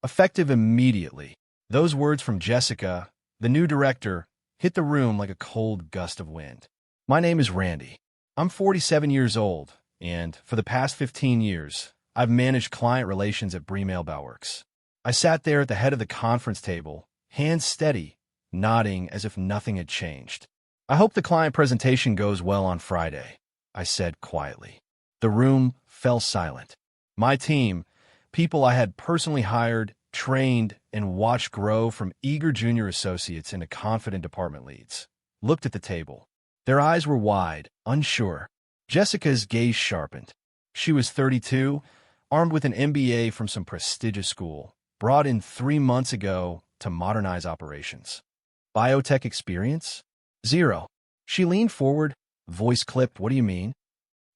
Effective immediately. Those words from Jessica, the new director, hit the room like a cold gust of wind. My name is Randy. I'm 47 years old, and for the past 15 years, I've managed client relations at Bauworks. I sat there at the head of the conference table, hands steady, nodding as if nothing had changed. I hope the client presentation goes well on Friday, I said quietly. The room fell silent. My team, people I had personally hired, trained, and watched grow from eager junior associates into confident department leads, looked at the table. Their eyes were wide, unsure. Jessica's gaze sharpened. She was 32, armed with an MBA from some prestigious school, brought in 3 months ago to modernize operations. Biotech experience? 0. She leaned forward, voice clipped, "What do you mean?"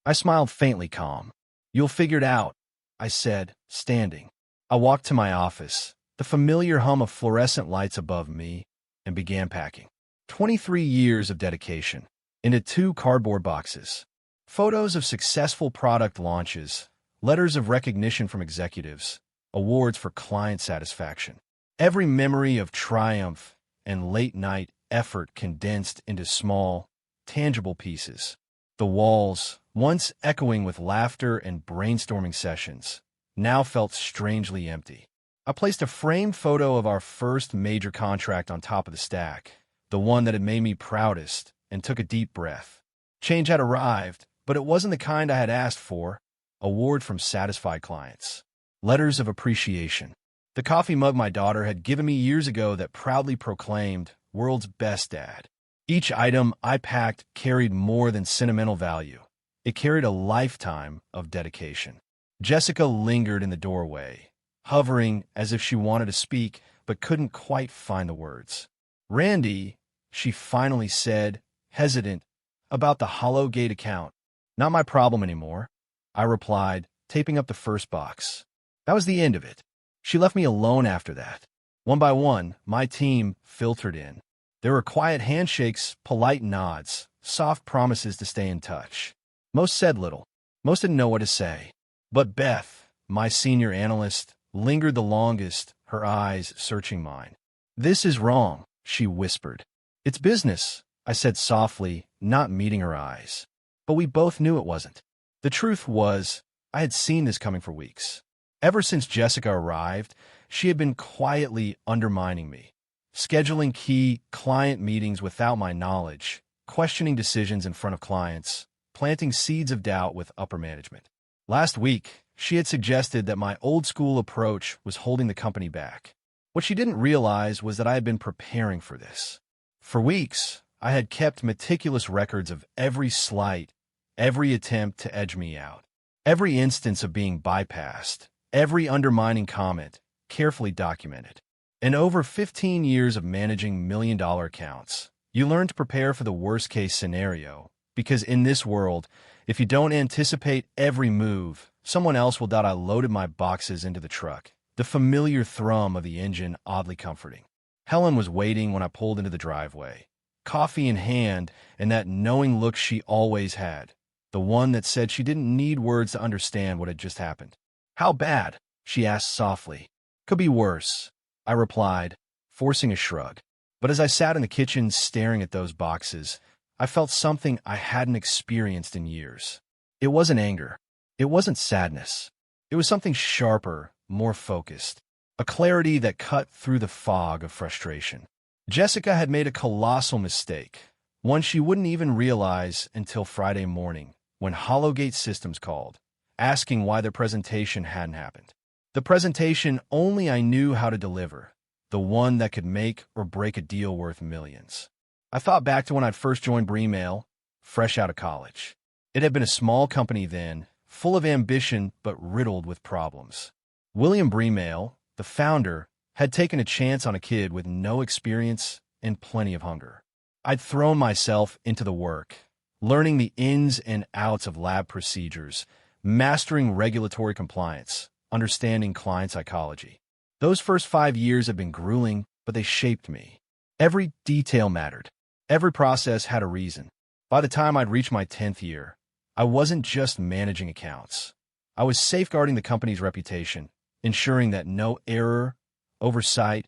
I smiled faintly calm. "You'll figure it out," I said, standing. I walked to my office, the familiar hum of fluorescent lights above me, and began packing. 23 years of dedication into 2 cardboard boxes. Photos of successful product launches, letters of recognition from executives, awards for client satisfaction. Every memory of triumph and late-night effort condensed into small, tangible pieces. The walls, once echoing with laughter and brainstorming sessions, now felt strangely empty. I placed a framed photo of our first major contract on top of the stack, the one that had made me proudest, and took a deep breath. Change had arrived, but it wasn't the kind I had asked for. Award from satisfied clients. Letters of appreciation. The coffee mug my daughter had given me years ago that proudly proclaimed, "World's best dad." Each item I packed carried more than sentimental value. It carried a lifetime of dedication. Jessica lingered in the doorway, hovering as if she wanted to speak but couldn't quite find the words. "Randy," she finally said, hesitant, "about the Hollowgate account. Not my problem anymore," I replied, taping up the first box. That was the end of it. She left me alone after that. One by one, my team filtered in. There were quiet handshakes, polite nods, soft promises to stay in touch. Most said little. Most didn't know what to say. But Beth, my senior analyst, lingered the longest, her eyes searching mine. "This is wrong," she whispered. "It's business," I said softly, not meeting her eyes. But we both knew it wasn't. The truth was, I had seen this coming for weeks. Ever since Jessica arrived, she had been quietly undermining me, scheduling key client meetings without my knowledge, questioning decisions in front of clients, planting seeds of doubt with upper management. Last week, she had suggested that my old-school approach was holding the company back. What she didn't realize was that I had been preparing for this. For weeks, I had kept meticulous records of every slight, every attempt to edge me out, every instance of being bypassed, every undermining comment, carefully documented. In over 15 years of managing million-dollar accounts, you learn to prepare for the worst-case scenario, because in this world, if you don't anticipate every move, someone else will. I loaded my boxes into the truck, the familiar thrum of the engine oddly comforting. Helen was waiting when I pulled into the driveway, coffee in hand and that knowing look she always had, the one that said she didn't need words to understand what had just happened. "How bad?" she asked softly. "Could be worse," I replied, forcing a shrug. But as I sat in the kitchen staring at those boxes, I felt something I hadn't experienced in years. It wasn't anger. It wasn't sadness. It was something sharper, more focused, a clarity that cut through the fog of frustration. Jessica had made a colossal mistake, one she wouldn't even realize until Friday morning, when Hollowgate Systems called, asking why their presentation hadn't happened. The presentation only I knew how to deliver, the one that could make or break a deal worth millions. I thought back to when I'd first joined Betrayal, fresh out of college. It had been a small company then, full of ambition but riddled with problems. William Betrayal, the founder, had taken a chance on a kid with no experience and plenty of hunger. I'd thrown myself into the work, learning the ins and outs of lab procedures, mastering regulatory compliance, understanding client psychology. Those first 5 years had been grueling, but they shaped me. Every detail mattered. Every process had a reason. By the time I'd reached my 10th year, I wasn't just managing accounts. I was safeguarding the company's reputation, ensuring that no error, oversight,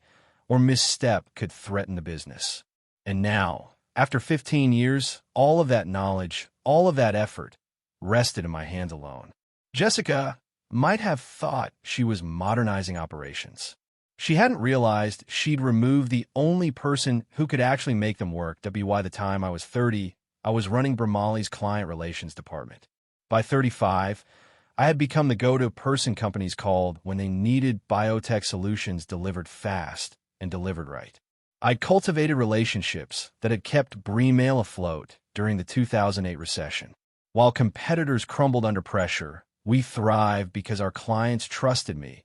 or misstep could threaten the business. And now, after 15 years, all of that knowledge, all of that effort, rested in my hands alone. Jessica might have thought she was modernizing operations. She hadn't realized she'd removed the only person who could actually make them work. By the time I was 30, I was running Bramali's client relations department. By 35, I had become the go-to person companies called when they needed biotech solutions delivered fast and delivered right. I cultivated relationships that had kept Bremail afloat during the 2008 recession. While competitors crumbled under pressure, we thrived because our clients trusted me,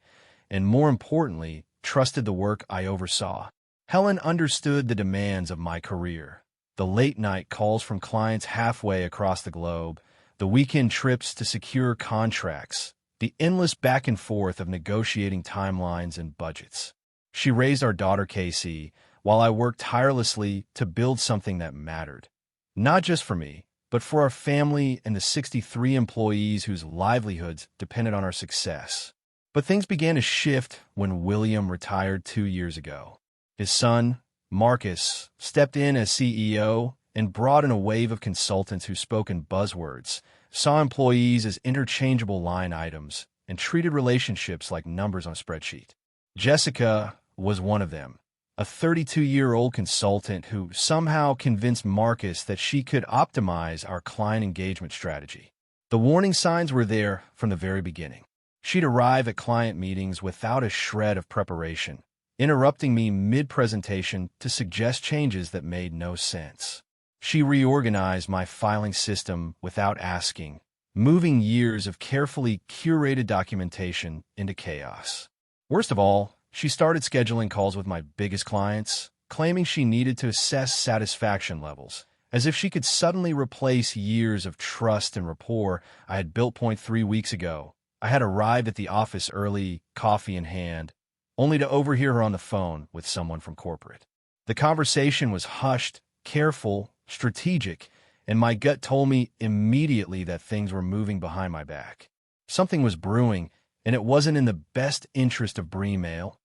and more importantly, trusted the work I oversaw. Helen understood the demands of my career. The late-night calls from clients halfway across the globe, the weekend trips to secure contracts, the endless back and forth of negotiating timelines and budgets. She raised our daughter Casey, while I worked tirelessly to build something that mattered. Not just for me, but for our family and the 63 employees whose livelihoods depended on our success. But things began to shift when William retired 2 years ago. His son, Marcus, stepped in as CEO and brought in a wave of consultants who spoke in buzzwords, saw employees as interchangeable line items, and treated relationships like numbers on a spreadsheet. Jessica was one of them, a 32-year-old consultant who somehow convinced Marcus that she could optimize our client engagement strategy. The warning signs were there from the very beginning. She'd arrive at client meetings without a shred of preparation, interrupting me mid-presentation to suggest changes that made no sense. She reorganized my filing system without asking, moving years of carefully curated documentation into chaos. Worst of all, she started scheduling calls with my biggest clients, claiming she needed to assess satisfaction levels, as if she could suddenly replace years of trust and rapport I had built. 3 weeks ago, I had arrived at the office early, coffee in hand, only to overhear her on the phone with someone from corporate. The conversation was hushed, careful, strategic, and my gut told me immediately that things were moving behind my back. Something was brewing, and it wasn't in the best interest of Bremail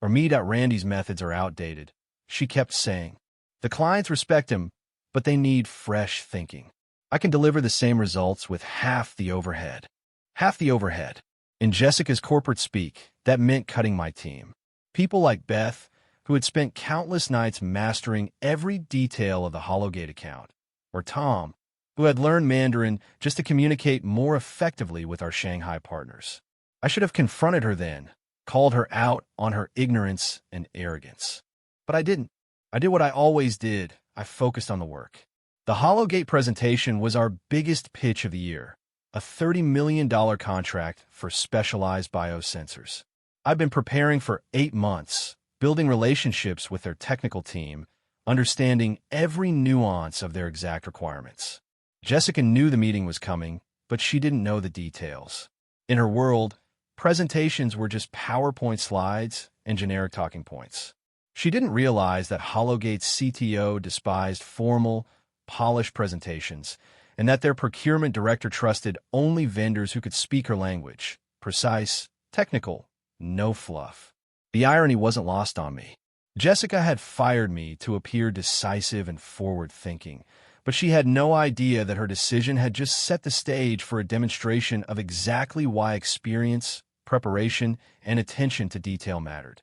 or me. Randy's methods are outdated, she kept saying. The clients respect him, but they need fresh thinking. I can deliver the same results with half the overhead. Half the overhead. In Jessica's corporate speak, that meant cutting my team. People like Beth, who had spent countless nights mastering every detail of the Hollowgate account, or Tom, who had learned Mandarin just to communicate more effectively with our Shanghai partners. I should have confronted her then, called her out on her ignorance and arrogance. But I didn't. I did what I always did. I focused on the work. The Hollowgate presentation was our biggest pitch of the year, a $30 million contract for specialized biosensors. I've been preparing for 8 months, building relationships with their technical team, understanding every nuance of their exact requirements. Jessica knew the meeting was coming, but she didn't know the details. In her world, presentations were just PowerPoint slides and generic talking points. She didn't realize that Hollowgate's CTO despised formal, polished presentations, and that their procurement director trusted only vendors who could speak her language, precise, technical, no fluff. The irony wasn't lost on me. Jessica had fired me to appear decisive and forward-thinking, but she had no idea that her decision had just set the stage for a demonstration of exactly why experience, preparation, and attention to detail mattered.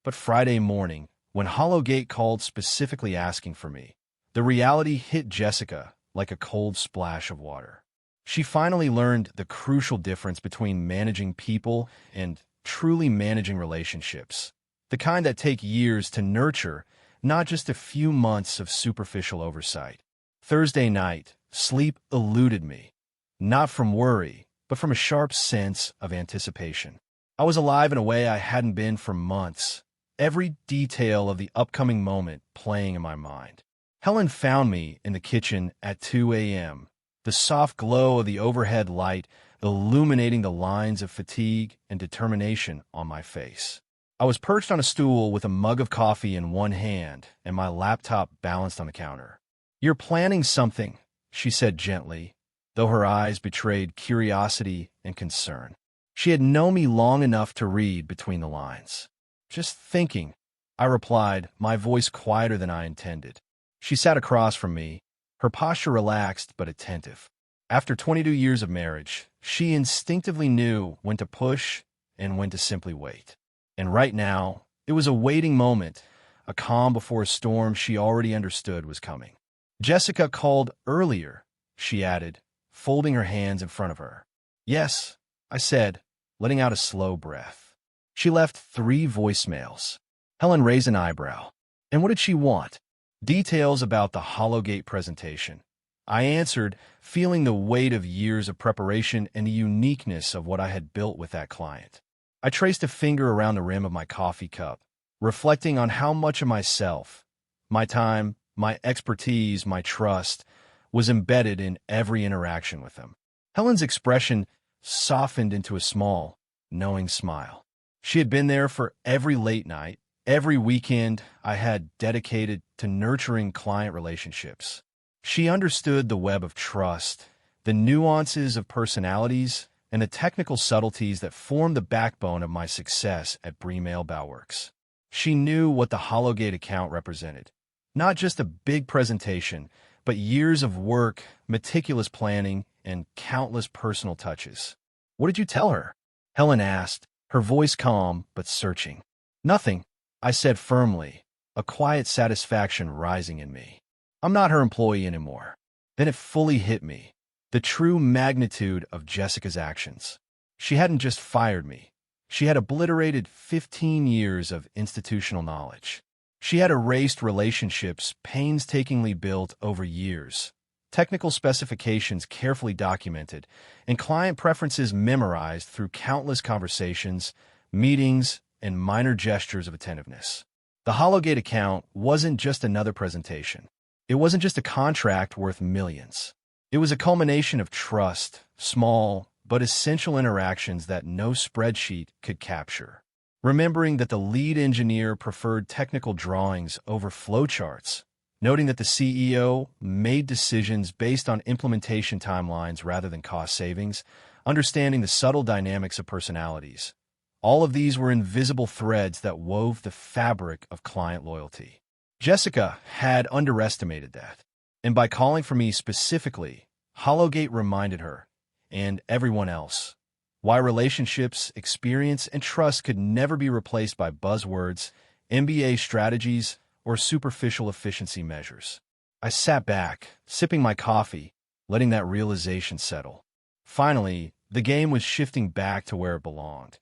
But Friday morning, when Hollowgate called specifically asking for me, the reality hit Jessica like a cold splash of water. She finally learned the crucial difference between managing people and truly managing relationships, the kind that take years to nurture, not just a few months of superficial oversight. Thursday night, sleep eluded me, not from worry, but from a sharp sense of anticipation. I was alive in a way I hadn't been for months, every detail of the upcoming moment playing in my mind. Helen found me in the kitchen at 2 a.m., the soft glow of the overhead light illuminating the lines of fatigue and determination on my face. I was perched on a stool with a mug of coffee in one hand and my laptop balanced on the counter. "You're planning something," she said gently, though her eyes betrayed curiosity and concern. She had known me long enough to read between the lines. Just thinking, I replied, my voice quieter than I intended. She sat across from me, her posture relaxed but attentive. After 22 years of marriage, she instinctively knew when to push and when to simply wait. And right now, it was a waiting moment, a calm before a storm she already understood was coming. Jessica called earlier, she added, folding her hands in front of her. Yes, I said, letting out a slow breath. She left 3 voicemails. Helen raised an eyebrow. And what did she want? Details about the Hollowgate presentation. I answered, feeling the weight of years of preparation and the uniqueness of what I had built with that client. I traced a finger around the rim of my coffee cup, reflecting on how much of myself, my time, my expertise, my trust, was embedded in every interaction with him. Helen's expression softened into a small, knowing smile. She had been there for every late night, every weekend I had dedicated to nurturing client relationships. She understood the web of trust, the nuances of personalities, and the technical subtleties that formed the backbone of my success at Bremail Bauwerks. She knew what the Hollowgate account represented. Not just a big presentation, but years of work, meticulous planning, and countless personal touches. What did you tell her? Helen asked, her voice calm but searching. Nothing, I said firmly, a quiet satisfaction rising in me. I'm not her employee anymore. Then it fully hit me, the true magnitude of Jessica's actions. She hadn't just fired me. She had obliterated 15 years of institutional knowledge. She had erased relationships painstakingly built over years, technical specifications carefully documented, and client preferences memorized through countless conversations, meetings, and minor gestures of attentiveness. The Hollowgate account wasn't just another presentation. It wasn't just a contract worth millions. It was a culmination of trust, small but essential interactions that no spreadsheet could capture. Remembering that the lead engineer preferred technical drawings over flowcharts, noting that the CEO made decisions based on implementation timelines rather than cost savings, understanding the subtle dynamics of personalities. All of these were invisible threads that wove the fabric of client loyalty. Jessica had underestimated that, and by calling for me specifically, Hollowgate reminded her, and everyone else, why relationships, experience, and trust could never be replaced by buzzwords, MBA strategies, or superficial efficiency measures. I sat back, sipping my coffee, letting that realization settle. Finally, the game was shifting back to where it belonged,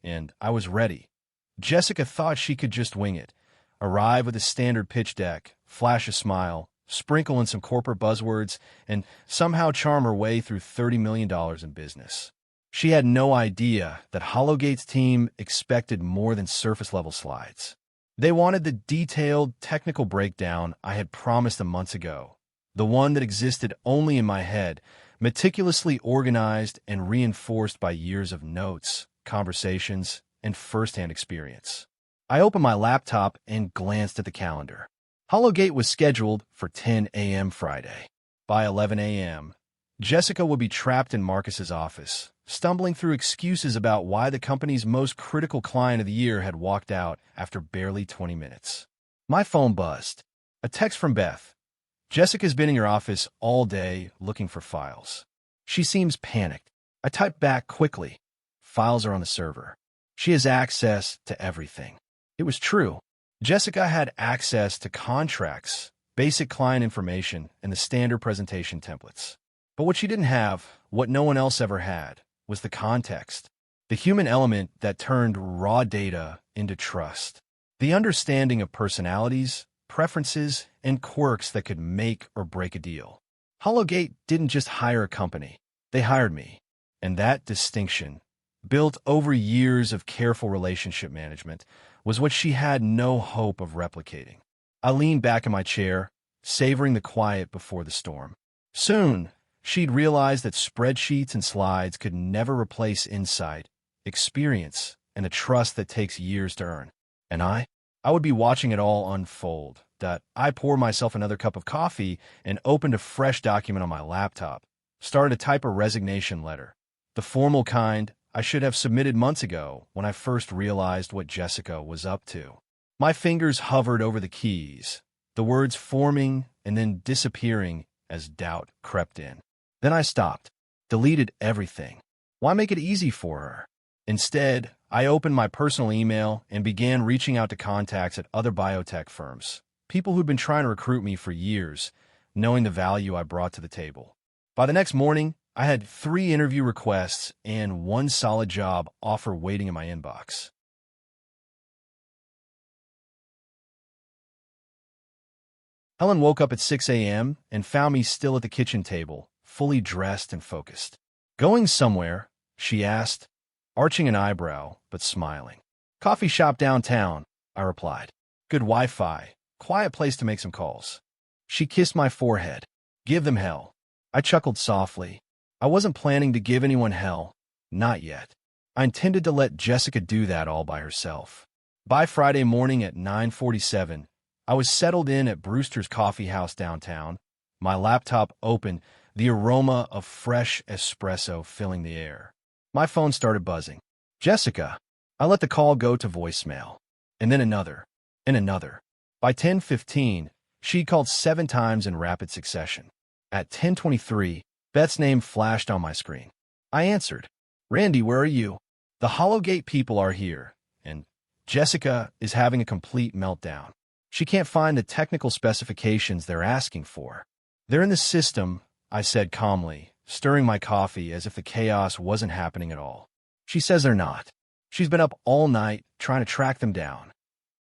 and I was ready. Jessica thought she could just wing it, arrive with a standard pitch deck, flash a smile, sprinkle in some corporate buzzwords, and somehow charm her way through $30 million in business. She had no idea that Hollowgate's team expected more than surface-level slides. They wanted the detailed, technical breakdown I had promised them months ago, the one that existed only in my head, meticulously organized and reinforced by years of notes, conversations, and first-hand experience. I opened my laptop and glanced at the calendar. Hollowgate was scheduled for 10 a.m. Friday. By 11 a.m., Jessica would be trapped in Marcus's office, stumbling through excuses about why the company's most critical client of the year had walked out after barely 20 minutes. My phone buzzed. A text from Beth. Jessica's been in your office all day looking for files. She seems panicked. I typed back quickly. Files are on the server. She has access to everything. It was true. Jessica had access to contracts, basic client information, and the standard presentation templates. But what she didn't have, what no one else ever had, was the context, the human element that turned raw data into trust, the understanding of personalities, preferences, and quirks that could make or break a deal. Hollowgate didn't just hire a company, they hired me. And that distinction, built over years of careful relationship management, was what she had no hope of replicating. I leaned back in my chair, savoring the quiet before the storm. Soon, she'd realized that spreadsheets and slides could never replace insight, experience, and the trust that takes years to earn. And I would be watching it all unfold. I poured myself another cup of coffee and opened a fresh document on my laptop, started to type a resignation letter, the formal kind I should have submitted months ago when I first realized what Jessica was up to. My fingers hovered over the keys, the words forming and then disappearing as doubt crept in. Then I stopped, deleted everything. Why make it easy for her? Instead, I opened my personal email and began reaching out to contacts at other biotech firms, people who'd been trying to recruit me for years, knowing the value I brought to the table. By the next morning, I had 3 interview requests and 1 solid job offer waiting in my inbox. Helen woke up at 6 a.m. and found me still at the kitchen table, fully dressed and focused. "Going somewhere?" she asked, arching an eyebrow, but smiling. "Coffee shop downtown," I replied. "Good Wi-Fi, quiet place to make some calls." She kissed my forehead. "Give them hell." I chuckled softly. I wasn't planning to give anyone hell. Not yet. I intended to let Jessica do that all by herself. By Friday morning at 9:47, I was settled in at Brewster's Coffee House downtown, my laptop open, the aroma of fresh espresso filling the air. My phone started buzzing. "Jessica." I let the call go to voicemail. And then another. And another. By 10:15, she called 7 times in rapid succession. At 10:23, Beth's name flashed on my screen. I answered. "Randy, where are you? The Hollowgate people are here, and Jessica is having a complete meltdown. She can't find the technical specifications they're asking for." "They're in the system," I said calmly, stirring my coffee as if the chaos wasn't happening at all. "She says they're not. She's been up all night trying to track them down.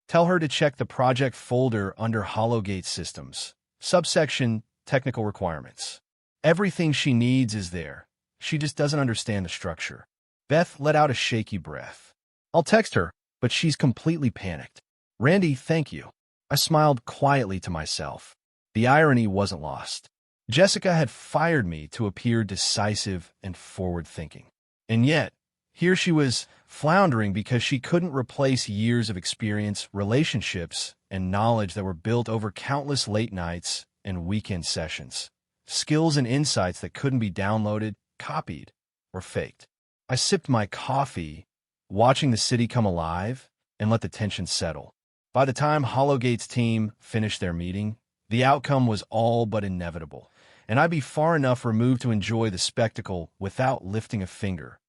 Tell her to check the project folder under Hollowgate Systems, subsection Technical Requirements. Everything she needs is there. She just doesn't understand the structure." Beth let out a shaky breath. "I'll text her, but she's completely panicked." "Randy, thank you." I smiled quietly to myself. The irony wasn't lost. Jessica had fired me to appear decisive and forward-thinking. And yet, here she was floundering because she couldn't replace years of experience, relationships, and knowledge that were built over countless late nights and weekend sessions. Skills and insights that couldn't be downloaded, copied, or faked. I sipped my coffee, watching the city come alive, and let the tension settle. By the time Hollowgate's team finished their meeting, the outcome was all but inevitable, and I'd be far enough removed to enjoy the spectacle without lifting a finger.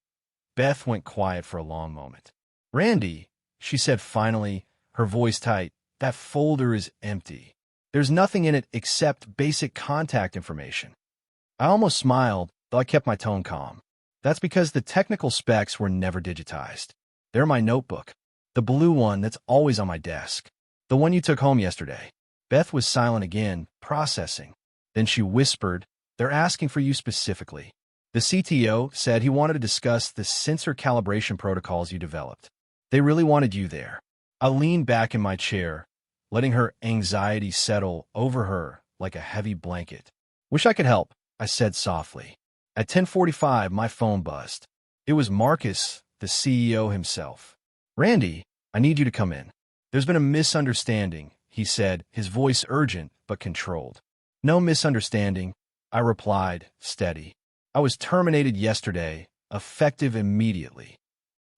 Beth went quiet for a long moment. "Randy," she said finally, her voice tight, "that folder is empty. There's nothing in it except basic contact information." I almost smiled, though I kept my tone calm. "That's because the technical specs were never digitized. They're in my notebook, the blue one that's always on my desk, the one you took home yesterday." Beth was silent again, processing. Then she whispered, "They're asking for you specifically. The CTO said he wanted to discuss the sensor calibration protocols you developed. They really wanted you there." I leaned back in my chair, letting her anxiety settle over her like a heavy blanket. "Wish I could help," I said softly. At 10:45, my phone buzzed. It was Marcus, the CEO himself. "Randy, I need you to come in. There's been a misunderstanding," he said, his voice urgent but controlled. "No misunderstanding," I replied, steady. "I was terminated yesterday, effective immediately."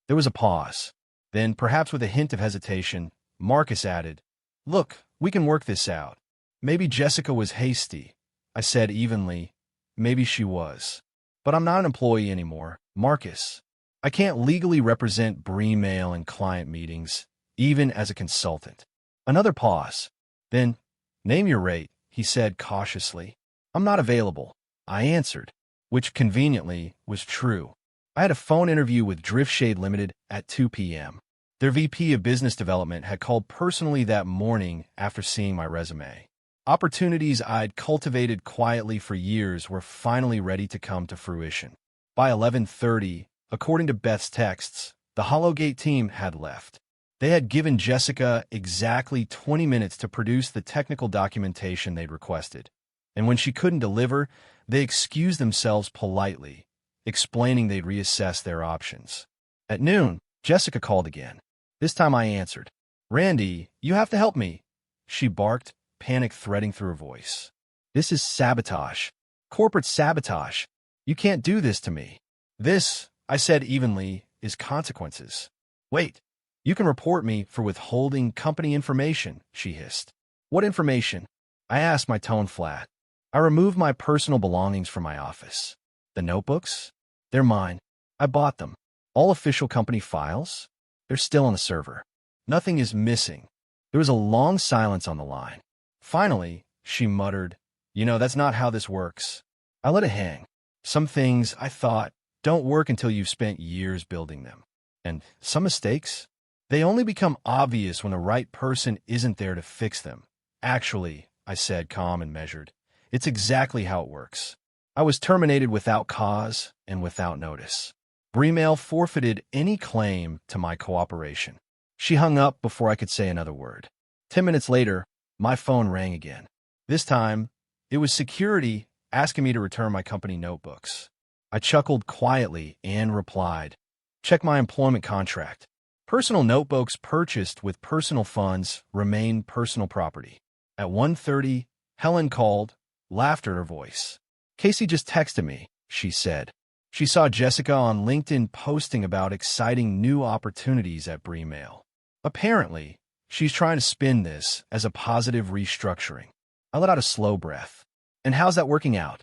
There was a pause. Then, perhaps with a hint of hesitation, Marcus added, "Look, we can work this out. Maybe Jessica was hasty," I said evenly. "Maybe she was. But I'm not an employee anymore, Marcus. I can't legally represent Mail in client meetings, even as a consultant." Another pause. Then, "Name your rate," he said cautiously. "I'm not available," I answered, which conveniently was true. I had a phone interview with Driftshade Limited at 2 p.m. Their VP of Business Development had called personally that morning after seeing my resume. Opportunities I'd cultivated quietly for years were finally ready to come to fruition. By 11:30, according to Beth's texts, the Hollowgate team had left. They had given Jessica exactly 20 minutes to produce the technical documentation they'd requested. And when she couldn't deliver, they excused themselves politely, explaining they'd reassess their options. At noon, Jessica called again. This time I answered. "Randy, you have to help me," she barked, panic threading through her voice. "This is sabotage. Corporate sabotage. You can't do this to me." "This," I said evenly, is consequences. Wait, you can report me for withholding company information, she hissed. What information? I asked, my tone flat. I removed my personal belongings from my office. The notebooks? They're mine. I bought them. All official company files? They're still on the server. Nothing is missing. There was a long silence on the line. Finally, she muttered, that's not how this works. I let it hang. Some things, I thought, don't work until you've spent years building them. And some mistakes, they only become obvious when the right person isn't there to fix them. Actually, I said, calm and measured, it's exactly how it works. I was terminated without cause and without notice. Betrayal forfeited any claim to my cooperation. She hung up before I could say another word. 10 minutes later, my phone rang again. This time, it was security asking me to return my company notebooks. I chuckled quietly and replied, check my employment contract. Personal notebooks purchased with personal funds remain personal property. At 1:30, Helen called, laughter in her voice. Casey just texted me, she said. She saw Jessica on LinkedIn posting about exciting new opportunities at Betrayal. Apparently, she's trying to spin this as a positive restructuring. I let out a slow breath. And how's that working out?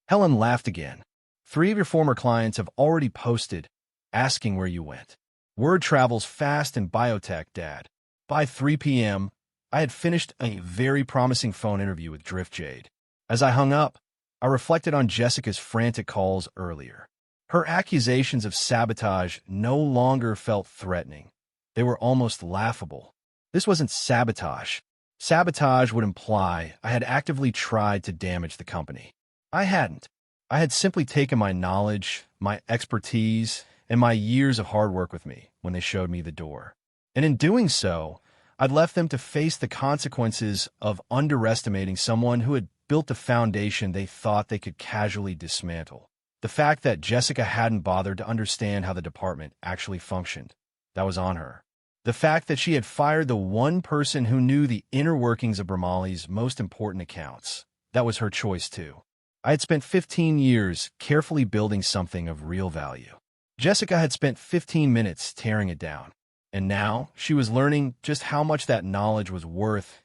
Helen laughed again. 3 of your former clients have already posted, asking where you went. Word travels fast in biotech, Dad. By 3 p.m., I had finished a very promising phone interview with Drift Jade. As I hung up, I reflected on Jessica's frantic calls earlier. Her accusations of sabotage no longer felt threatening. They were almost laughable. This wasn't sabotage. Sabotage would imply I had actively tried to damage the company. I hadn't. I had simply taken my knowledge, my expertise, and my years of hard work with me when they showed me the door. And in doing so, I'd left them to face the consequences of underestimating someone who had built a foundation they thought they could casually dismantle. The fact that Jessica hadn't bothered to understand how the department actually functioned, that was on her. The fact that she had fired the one person who knew the inner workings of Betrayal's most important accounts, that was her choice too. I had spent 15 years carefully building something of real value. Jessica had spent 15 minutes tearing it down. And now she was learning just how much that knowledge was worth.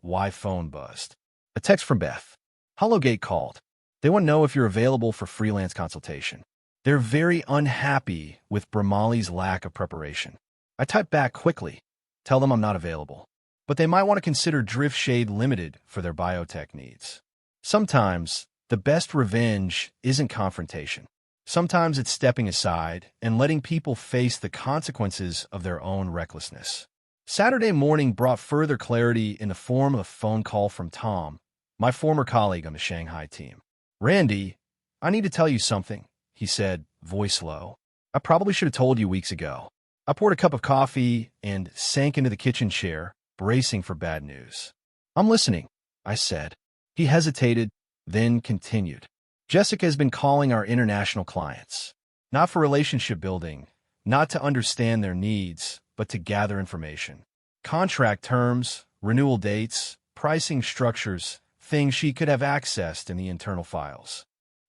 My phone buzzed. A text from Beth. Hollowgate called. They want to know if you're available for freelance consultation. They're very unhappy with Betrayal's lack of preparation. I typed back quickly. Tell them I'm not available. But they might want to consider Drift Shade Limited for their biotech needs. Sometimes, the best revenge isn't confrontation. Sometimes it's stepping aside and letting people face the consequences of their own recklessness. Saturday morning brought further clarity in the form of a phone call from Tom, my former colleague on the Shanghai team. Randy, I need to tell you something, he said, voice low. I probably should have told you weeks ago. I poured a cup of coffee and sank into the kitchen chair, bracing for bad news. I'm listening, I said. He hesitated, then continued. Jessica has been calling our international clients, not for relationship building, not to understand their needs, but to gather information. Contract terms, renewal dates, pricing structures, things she could have accessed in the internal files.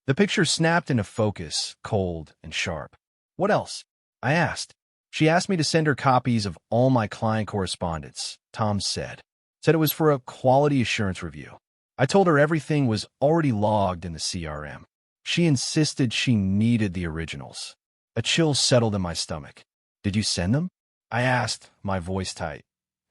The picture snapped into focus, cold and sharp. What else? I asked. She asked me to send her copies of all my client correspondence, Tom said. Said it was for a quality assurance review. I told her everything was already logged in the CRM. She insisted she needed the originals. A chill settled in my stomach. Did you send them? I asked, my voice tight.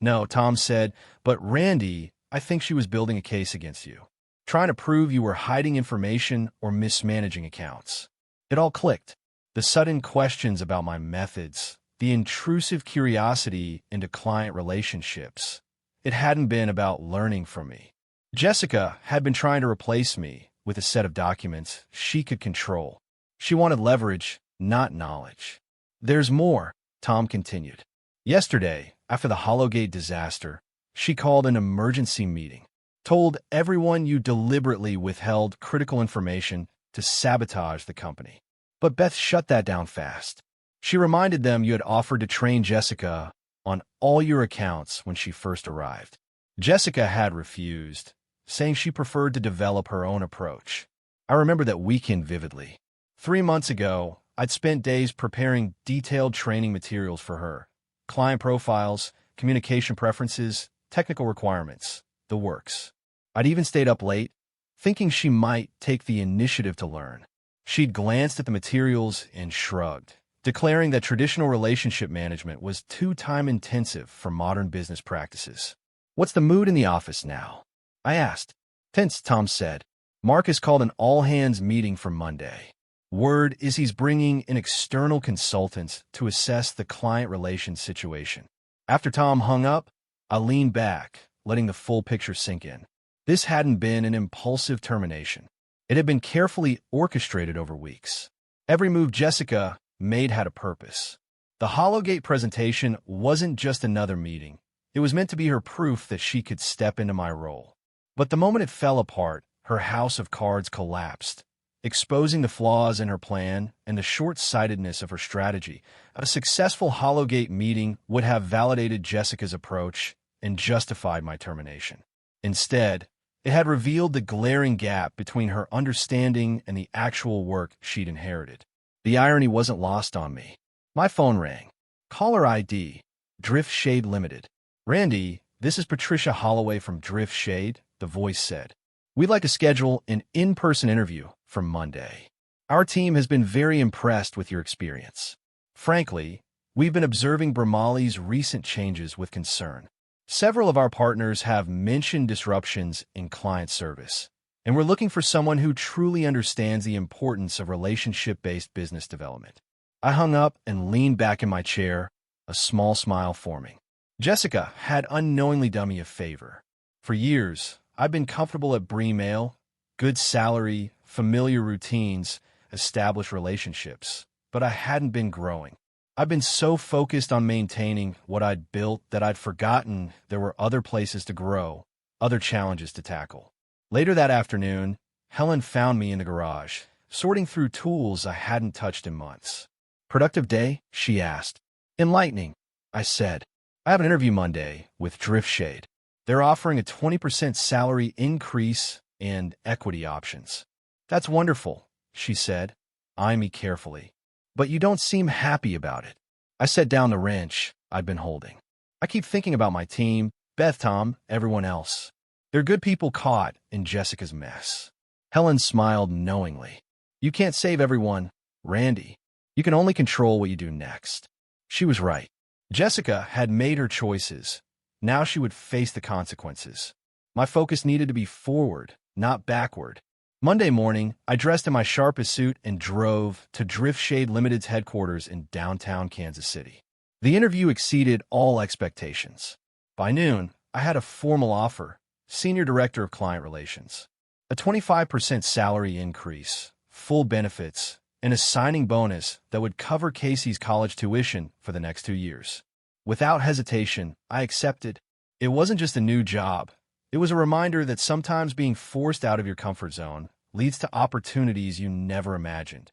No, Tom said, but Randy, I think she was building a case against you, trying to prove you were hiding information or mismanaging accounts. It all clicked. The sudden questions about my methods, the intrusive curiosity into client relationships. It hadn't been about learning from me. Jessica had been trying to replace me with a set of documents she could control. She wanted leverage, not knowledge. There's more, Tom continued. Yesterday, after the Hollowgate disaster, she called an emergency meeting, told everyone you deliberately withheld critical information to sabotage the company. But Beth shut that down fast. She reminded them you had offered to train Jessica on all your accounts when she first arrived. Jessica had refused, saying she preferred to develop her own approach. I remember that weekend vividly. 3 months ago, I'd spent days preparing detailed training materials for her. Client profiles, communication preferences, technical requirements, the works. I'd even stayed up late, thinking she might take the initiative to learn. She'd glanced at the materials and shrugged, declaring that traditional relationship management was too time-intensive for modern business practices. "What's the mood in the office now?" I asked. "Tense," Tom said. "Marcus called an all-hands meeting for Monday. Word is he's bringing in external consultants to assess the client relations situation." After Tom hung up, I leaned back, letting the full picture sink in. This hadn't been an impulsive termination. It had been carefully orchestrated over weeks. Every move Jessica made had a purpose. The Hollowgate presentation wasn't just another meeting. It was meant to be her proof that she could step into my role. But the moment it fell apart, her house of cards collapsed, exposing the flaws in her plan and the short-sightedness of her strategy. A successful Hollowgate meeting would have validated Jessica's approach and justified my termination. Instead, it had revealed the glaring gap between her understanding and the actual work she'd inherited. The irony wasn't lost on me. My phone rang. Caller ID, Drift Shade Limited. "Randy, this is Patricia Holloway from Drift Shade," the voice said. "We'd like to schedule an in-person interview for Monday. Our team has been very impressed with your experience. Frankly, we've been observing Bramali's recent changes with concern. Several of our partners have mentioned disruptions in client service, and we're looking for someone who truly understands the importance of relationship-based business development." I hung up and leaned back in my chair, a small smile forming. Jessica had unknowingly done me a favor. For years, I've been comfortable at Betrayal, good salary, familiar routines, established relationships, but I hadn't been growing. I've been so focused on maintaining what I'd built that I'd forgotten there were other places to grow, other challenges to tackle. Later that afternoon, Helen found me in the garage, sorting through tools I hadn't touched in months. "Productive day?" she asked. "Enlightening," I said. "I have an interview Monday with Drift Shade. They're offering a 20% salary increase and equity options." "That's wonderful," she said, eyeing me carefully. "But you don't seem happy about it." I set down the wrench I'd been holding. "I keep thinking about my team, Beth, Tom, everyone else. They're good people caught in Jessica's mess." Helen smiled knowingly. "You can't save everyone, Randy. You can only control what you do next." She was right. Jessica had made her choices. Now she would face the consequences. My focus needed to be forward, not backward. Monday morning, I dressed in my sharpest suit and drove to Drift Shade Limited's headquarters in downtown Kansas City. The interview exceeded all expectations. By noon, I had a formal offer, Senior Director of Client Relations. A 25% salary increase, full benefits, and a signing bonus that would cover Casey's college tuition for the next 2 years. Without hesitation, I accepted. It wasn't just a new job. It was a reminder that sometimes being forced out of your comfort zone leads to opportunities you never imagined.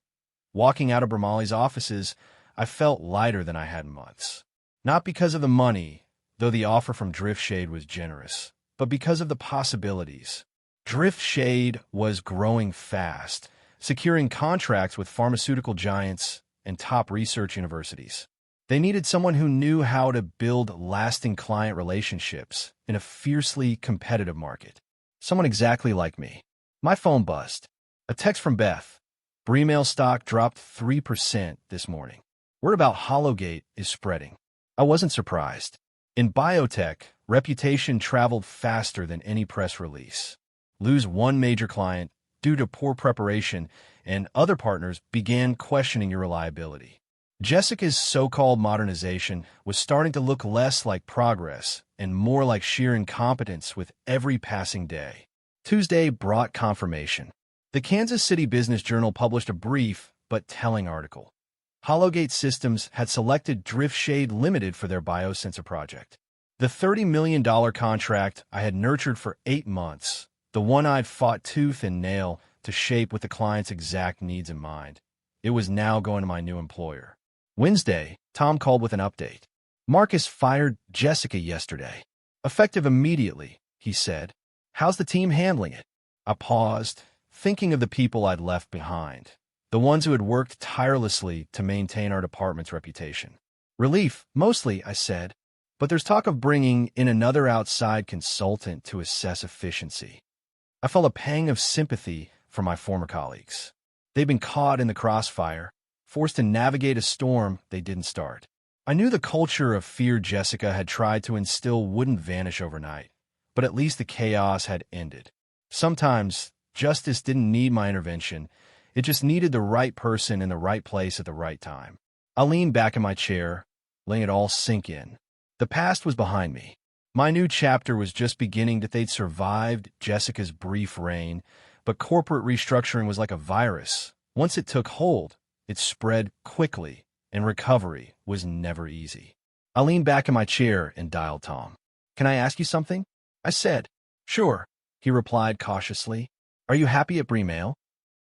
Walking out of Bramali's offices, I felt lighter than I had in months. Not because of the money, though the offer from Drift Shade was generous, but because of the possibilities. Drift Shade was growing fast, securing contracts with pharmaceutical giants and top research universities. They needed someone who knew how to build lasting client relationships in a fiercely competitive market. Someone exactly like me. My phone buzzed. A text from Beth. Betrayal stock dropped 3% this morning. Word about Hollowgate is spreading. I wasn't surprised. In biotech, reputation traveled faster than any press release. Lose one major client due to poor preparation, and other partners began questioning your reliability. Jessica's so-called modernization was starting to look less like progress and more like sheer incompetence with every passing day. Tuesday brought confirmation. The Kansas City Business Journal published a brief but telling article. Hollowgate Systems had selected Drift Shade Limited for their biosensor project. The $30 million contract I had nurtured for 8 months, the one I'd fought tooth and nail to shape with the client's exact needs in mind. It was now going to my new employer. Wednesday, Tom called with an update. "Marcus fired Jessica yesterday. Effective immediately," he said. "How's the team handling it?" I paused, thinking of the people I'd left behind. the ones who had worked tirelessly to maintain our department's reputation. Relief, mostly, I said, but there's talk of bringing in another outside consultant to assess efficiency. I felt a pang of sympathy for my former colleagues. They'd been caught in the crossfire, forced to navigate a storm they didn't start. I knew the culture of fear Jessica had tried to instill wouldn't vanish overnight, but at least the chaos had ended. Sometimes, justice didn't need my intervention. It just needed the right person in the right place at the right time. I leaned back in my chair, letting it all sink in. The past was behind me. My new chapter was just beginning. That they'd survived Jessica's brief reign, but corporate restructuring was like a virus. Once it took hold, it spread quickly, and recovery was never easy. I leaned back in my chair and dialed Tom. "Can I ask you something?" I said. "Sure," he replied cautiously. "Are you happy at Betrayal?"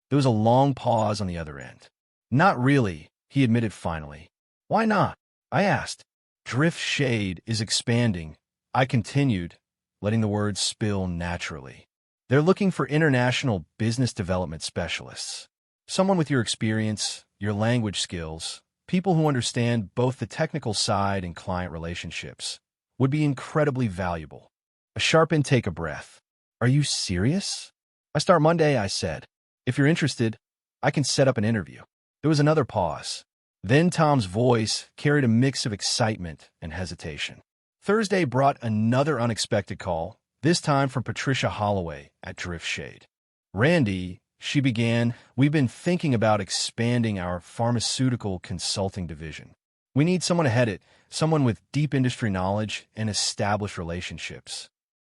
There was a long pause on the other end. "Not really," he admitted finally. "Why not?" I asked. "Drift Shade is expanding," I continued, letting the words spill naturally. "They're looking for international business development specialists. Someone with your experience, your language skills, people who understand both the technical side and client relationships, would be incredibly valuable." A sharp intake of breath. "Are you serious?" "I start Monday," I said. "If you're interested, I can set up an interview." There was another pause. Then Tom's voice carried a mix of excitement and hesitation. Thursday brought another unexpected call, this time from Patricia Holloway at Drift Shade. "Randy," she began, "we've been thinking about expanding our pharmaceutical consulting division. We need someone to head it, someone with deep industry knowledge and established relationships."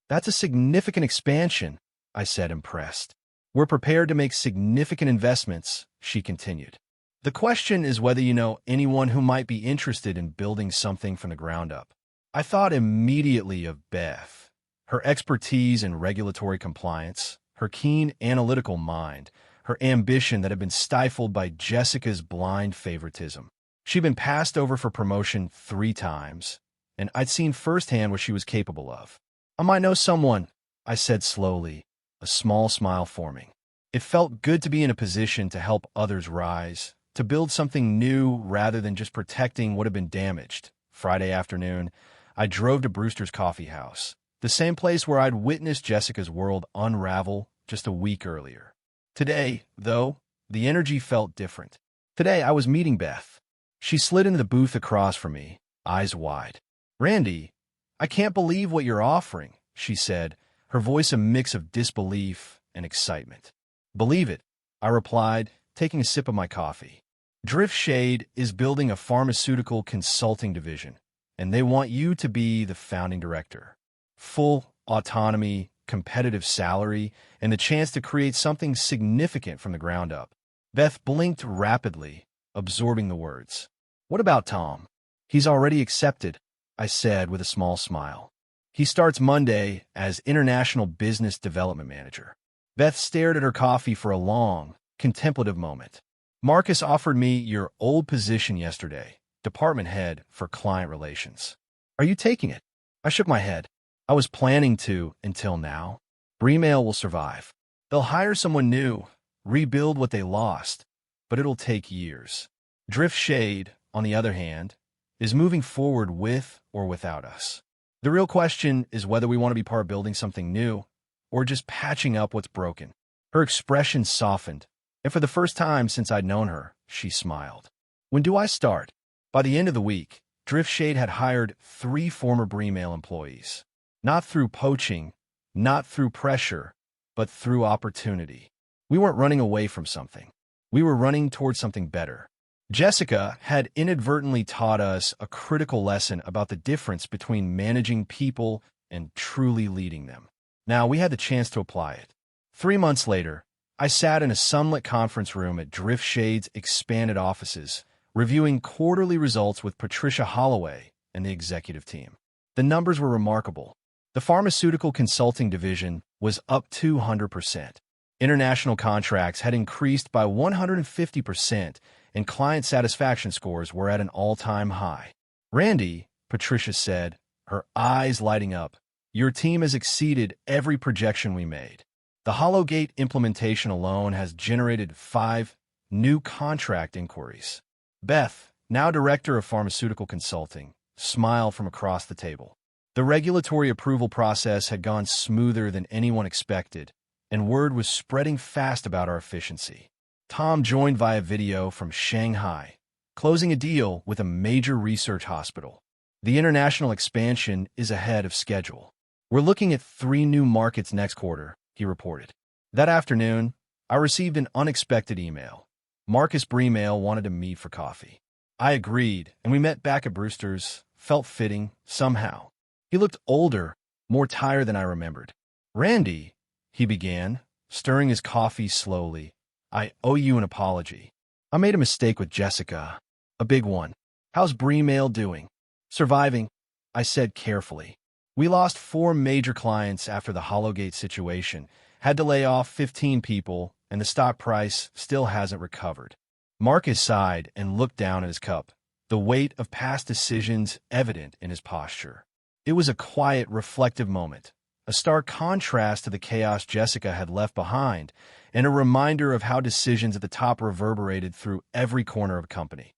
"That's a significant expansion," I said, impressed. "We're prepared to make significant investments," she continued. "The question is whether you know anyone who might be interested in building something from the ground up." I thought immediately of Beth, her expertise in regulatory compliance, her keen analytical mind, her ambition that had been stifled by Jessica's blind favoritism. She'd been passed over for promotion 3 times, and I'd seen firsthand what she was capable of. "I might know someone," I said slowly, a small smile forming. It felt good to be in a position to help others rise, to build something new rather than just protecting what had been damaged. Friday afternoon, I drove to Brewster's Coffee House, the same place where I'd witnessed Jessica's world unravel just a week earlier. Today, though, the energy felt different. Today, I was meeting Beth. She slid into the booth across from me, eyes wide. "Randy, I can't believe what you're offering," she said, her voice a mix of disbelief and excitement. "Believe it," I replied, taking a sip of my coffee. "Drift Shade is building a pharmaceutical consulting division, and they want you to be the founding director. Full autonomy, competitive salary, and the chance to create something significant from the ground up." Beth blinked rapidly, absorbing the words. "What about Tom?" "He's already accepted," I said with a small smile. "He starts Monday as International Business Development Manager." Beth stared at her coffee for a long, contemplative moment. "Marcus offered me your old position yesterday, department head for client relations. Are you taking it?" I shook my head. "I was planning to until now. Betrayal will survive. They'll hire someone new, rebuild what they lost, but it'll take years. Drift Shade, on the other hand, is moving forward with or without us. The real question is whether we want to be part of building something new or just patching up what's broken." Her expression softened, and for the first time since I'd known her, she smiled. "When do I start?" By the end of the week, Drift Shade had hired 3 former Betrayal employees. Not through poaching, not through pressure, but through opportunity. We weren't running away from something. We were running towards something better. Jessica had inadvertently taught us a critical lesson about the difference between managing people and truly leading them. Now we had the chance to apply it. 3 months later, I sat in a sunlit conference room at Drift Shade's expanded offices, reviewing quarterly results with Patricia Holloway and the executive team. The numbers were remarkable. The pharmaceutical consulting division was up 200%. International contracts had increased by 150%, and client satisfaction scores were at an all-time high. "Randy," Patricia said, her eyes lighting up, "your team has exceeded every projection we made. The Hollowgate implementation alone has generated $5 new contract inquiries. Beth, now director of pharmaceutical consulting, smiled from across the table. The regulatory approval process had gone smoother than anyone expected, and word was spreading fast about our efficiency. Tom joined via video from Shanghai, closing a deal with a major research hospital. The international expansion is ahead of schedule. We're looking at 3 new markets next quarter, he reported. That afternoon, I received an unexpected email. Marcus Bremail wanted to meet for coffee. I agreed, and we met back at Brewster's. Felt fitting, somehow. He looked older, more tired than I remembered. "Randy," he began, stirring his coffee slowly, "I owe you an apology. I made a mistake with Jessica. A big one. How's Bremail doing?" "Surviving," I said carefully. "We lost 4 major clients after the Hollowgate situation, had to lay off 15 people, and the stock price still hasn't recovered." Marcus sighed and looked down at his cup, the weight of past decisions evident in his posture. It was a quiet, reflective moment, a stark contrast to the chaos Jessica had left behind, and a reminder of how decisions at the top reverberated through every corner of a company.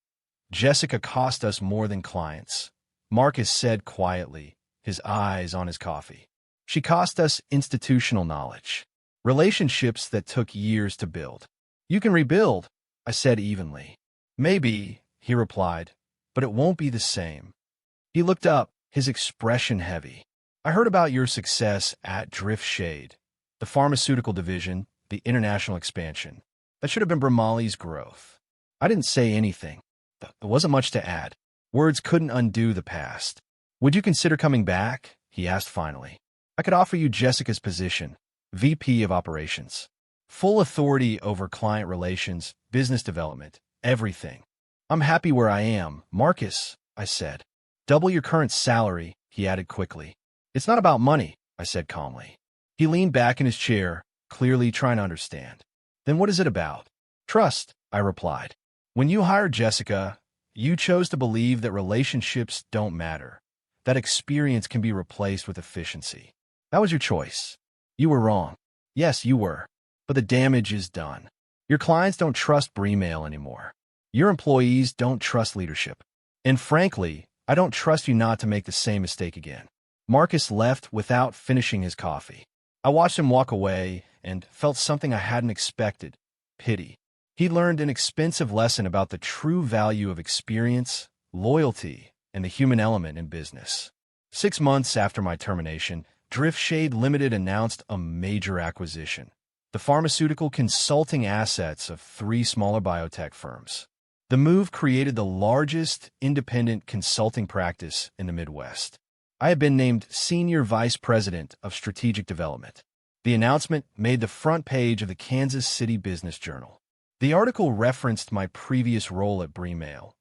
"Jessica cost us more than clients," Marcus said quietly, his eyes on his coffee. "She cost us institutional knowledge, relationships that took years to build." "You can rebuild," I said evenly. "Maybe," he replied, "but it won't be the same." He looked up, his expression heavy. "I heard about your success at Drift Shade, the pharmaceutical division, the international expansion. That should have been Bramali's growth." I didn't say anything. There wasn't much to add. Words couldn't undo the past. "Would you consider coming back?" he asked finally. "I could offer you Jessica's position, VP of Operations. Full authority over client relations, business development, everything." "I'm happy where I am, Marcus," I said. "Double your current salary," he added quickly. "It's not about money," I said calmly. He leaned back in his chair, clearly trying to understand. "Then what is it about?" "Trust," I replied. "When you hired Jessica, you chose to believe that relationships don't matter, that experience can be replaced with efficiency. That was your choice. You were wrong. Yes, you were. But the damage is done. Your clients don't trust Bremail anymore. Your employees don't trust leadership. And frankly, I don't trust you not to make the same mistake again." Marcus left without finishing his coffee. I watched him walk away and felt something I hadn't expected: pity. He learned an expensive lesson about the true value of experience, loyalty, and the human element in business. 6 months after my termination, Drift Shade Limited announced a major acquisition: the pharmaceutical consulting assets of 3 smaller biotech firms. The move created the largest independent consulting practice in the Midwest. I had been named Senior Vice President of Strategic Development. The announcement made the front page of the Kansas City Business Journal. The article referenced my previous role at Bremail,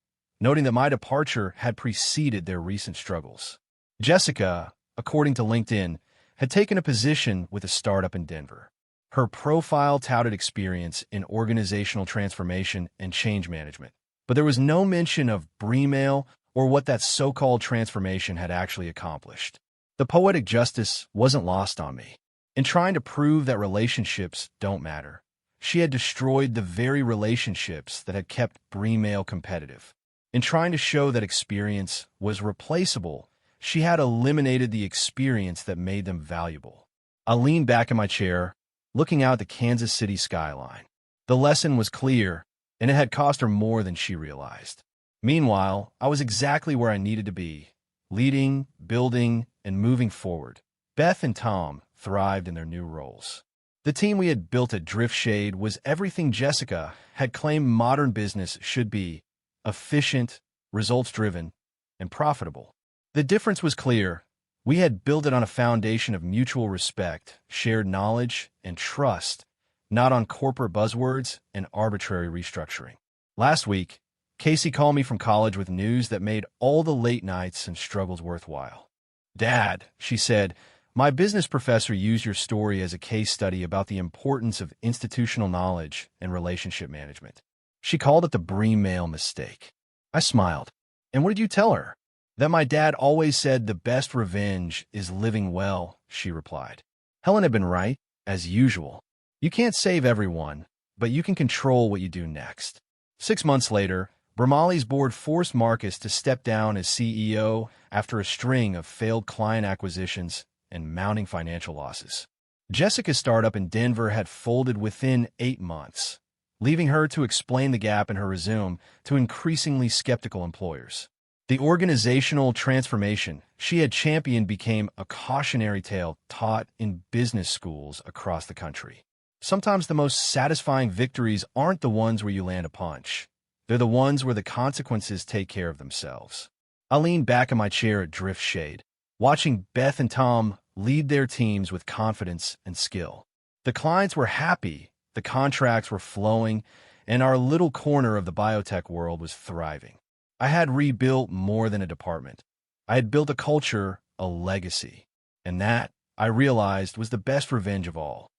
noting that my departure had preceded their recent struggles. Jessica, according to LinkedIn, had taken a position with a startup in Denver. Her profile touted experience in organizational transformation and change management, but there was no mention of Bremail or what that so-called transformation had actually accomplished. The poetic justice wasn't lost on me. In trying to prove that relationships don't matter, she had destroyed the very relationships that had kept Bremail competitive. In trying to show that experience was replaceable, she had eliminated the experience that made them valuable. I leaned back in my chair, looking out at the Kansas City skyline. The lesson was clear, and it had cost her more than she realized. Meanwhile, I was exactly where I needed to be, leading, building, and moving forward. Beth and Tom thrived in their new roles. The team we had built at Drift Shade was everything Jessica had claimed modern business should be: efficient, results-driven, and profitable. The difference was clear. We had built it on a foundation of mutual respect, shared knowledge, and trust, not on corporate buzzwords and arbitrary restructuring. Last week, Casey called me from college with news that made all the late nights and struggles worthwhile. "Dad," she said, "my business professor used your story as a case study about the importance of institutional knowledge and relationship management. She called it the Bremail mistake." I smiled. "And what did you tell her?" "That my dad always said the best revenge is living well," she replied. Helen had been right, as usual. You can't save everyone, but you can control what you do next. 6 months later, Bramali's board forced Marcus to step down as CEO after a string of failed client acquisitions and mounting financial losses. Jessica's startup in Denver had folded within 8 months, leaving her to explain the gap in her resume to increasingly skeptical employers. The organizational transformation she had championed became a cautionary tale taught in business schools across the country. Sometimes the most satisfying victories aren't the ones where you land a punch. They're the ones where the consequences take care of themselves. I leaned back in my chair at Drift Shade, watching Beth and Tom lead their teams with confidence and skill. The clients were happy, the contracts were flowing, and our little corner of the biotech world was thriving. I had rebuilt more than a department. I had built a culture, a legacy. And that, I realized, was the best revenge of all.